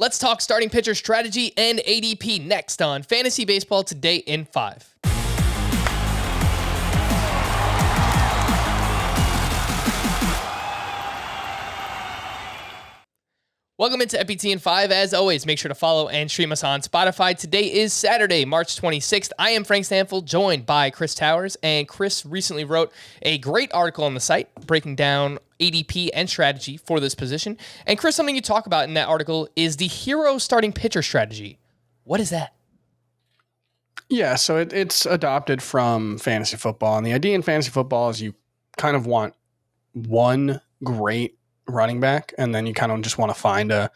Let's talk starting pitcher strategy and ADP next on Fantasy Baseball Today in 5. Welcome into FPT in 5. As always, make sure to follow and stream us on Spotify. Today is Saturday, March 26th. I am Frank Stanfield, joined by Chris Towers, and Chris recently wrote a great article on the site breaking down ADP and strategy for this position. And Chris, something you talk about in that article is the hero starting pitcher strategy. What is that? Yeah, so it's adopted from fantasy football. And the idea in fantasy football is you kind of want one great running back, and then you kind of just want to find a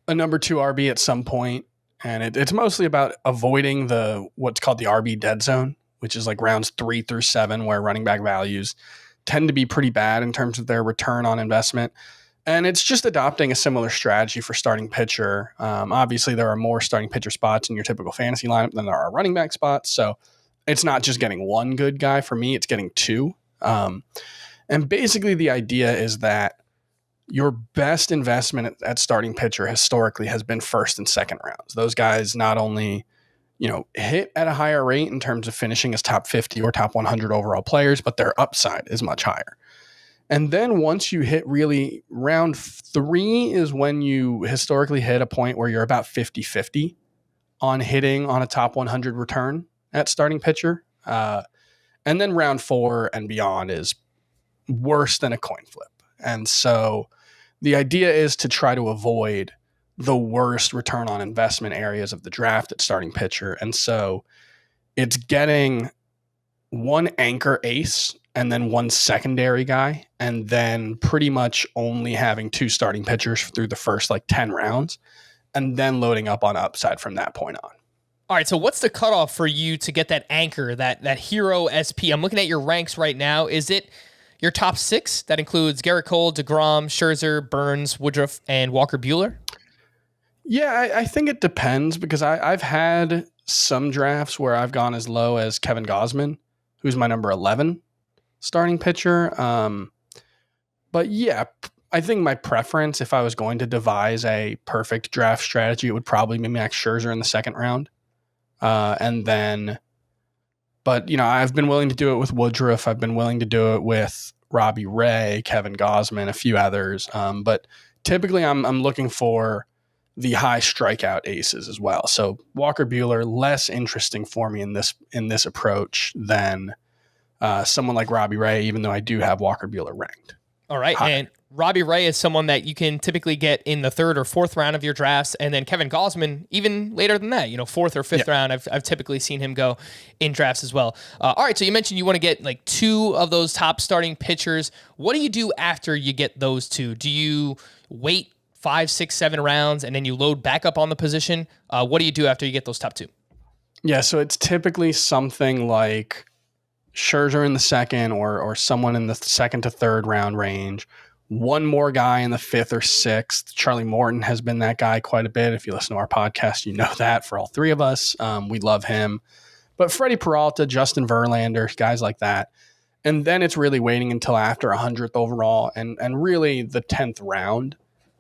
number 2 RB at some point. And it's mostly about avoiding what's called the RB dead zone, which is like rounds 3 through 7, where running back values tend to be pretty bad in terms of their return on investment. And it's just adopting a similar strategy for starting pitcher. Obviously, there are more starting pitcher spots in your typical fantasy lineup than there are running back spots. So it's not just getting one good guy. For me, it's getting 2. And basically the idea is that your best investment at starting pitcher historically has been first and second rounds. Those guys not only, hit at a higher rate in terms of finishing as top 50 or top 100 overall players, but their upside is much higher. And then once you hit really round 3 is when you historically hit a point where you're about 50-50 on hitting on a top 100 return at starting pitcher. And then round 4 and beyond is worse than a coin flip. And so the idea is to try to avoid the worst return on investment areas of the draft at starting pitcher. And so it's getting one anchor ace and then one secondary guy, and then pretty much only having 2 starting pitchers through the first 10 rounds, and then loading up on upside from that point on. All right, so what's the cutoff for you to get that anchor, that hero SP? I'm looking at your ranks right now. Is it your top 6? That includes Gerrit Cole, DeGrom, Scherzer, Burns, Woodruff, and Walker Buehler? Yeah, I think it depends, because I've had some drafts where I've gone as low as Kevin Gausman, who's my number 11 starting pitcher. But yeah, I think my preference, if I was going to devise a perfect draft strategy, it would probably be Max Scherzer in the second round. But I've been willing to do it with Woodruff. I've been willing to do it with Robbie Ray, Kevin Gausman, a few others. But typically I'm looking for the high strikeout aces as well. So Walker Buehler, less interesting for me in this approach than someone like Robbie Ray, even though I do have Walker Buehler ranked. All right. High. And Robbie Ray is someone that you can typically get in the 3rd or 4th round of your drafts. And then Kevin Gausman, even later than that, 4th or 5th round, I've typically seen him go in drafts as well. All right. So you mentioned you want to get 2 of those top starting pitchers. What do you do after you get those 2? Do you wait 5, 6, 7 rounds and then you load back up on the position? What do you do after you get those top 2? Yeah. So it's typically something like Scherzer in the second or someone in the 2nd to 3rd round range. One more guy in the 5th or 6th. Charlie Morton has been that guy quite a bit. If you listen to our podcast, you know that for all 3 of us. We love him. But Freddie Peralta, Justin Verlander, guys like that. And then it's really waiting until after 100th overall and really the 10th round,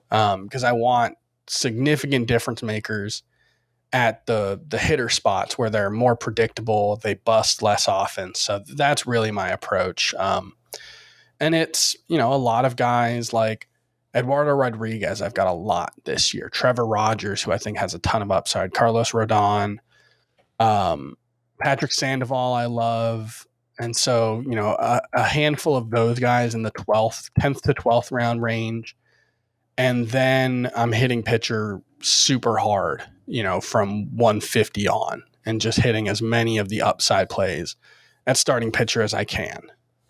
because I want significant difference makers at the hitter spots where they're more predictable, they bust less often. So that's really my approach. And it's, a lot of guys like Eduardo Rodriguez, I've got a lot this year. Trevor Rogers, who I think has a ton of upside. Carlos Rodon, Patrick Sandoval, I love. And so, a handful of those guys in the 10th to 12th round range. And then I'm hitting pitcher super hard, from 150 on, and just hitting as many of the upside plays at starting pitcher as I can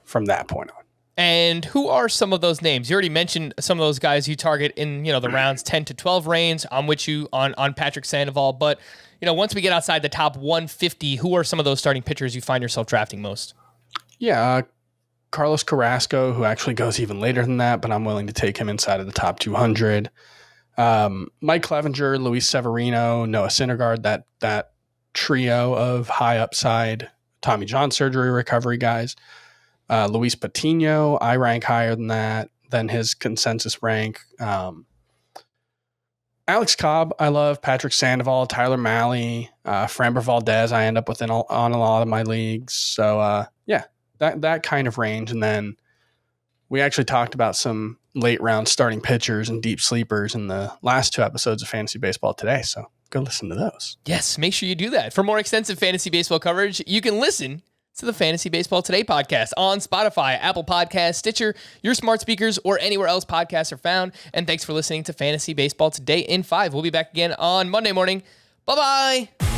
from that point on. And who are some of those names? You already mentioned some of those guys you target in, the rounds 10 to 12 range. I'm with you on Patrick Sandoval. But, once we get outside the top 150, who are some of those starting pitchers you find yourself drafting most? Yeah, Carlos Carrasco, who actually goes even later than that, but I'm willing to take him inside of the top 200. Mike Clevenger, Luis Severino, Noah Syndergaard, that trio of high upside Tommy John surgery recovery guys. Luis Patino, I rank higher than his consensus rank. Alex Cobb, I love. Patrick Sandoval, Tyler Malley, Framber Valdez, I end up with on a lot of my leagues. So, that kind of range. And then we actually talked about some late round starting pitchers and deep sleepers in the last 2 episodes of Fantasy Baseball today. So go listen to those. Yes, make sure you do that. For more extensive fantasy baseball coverage, you can listen to the Fantasy Baseball Today podcast on Spotify, Apple Podcasts, Stitcher, your smart speakers, or anywhere else podcasts are found. And thanks for listening to Fantasy Baseball Today in 5. We'll be back again on Monday morning. Bye-bye.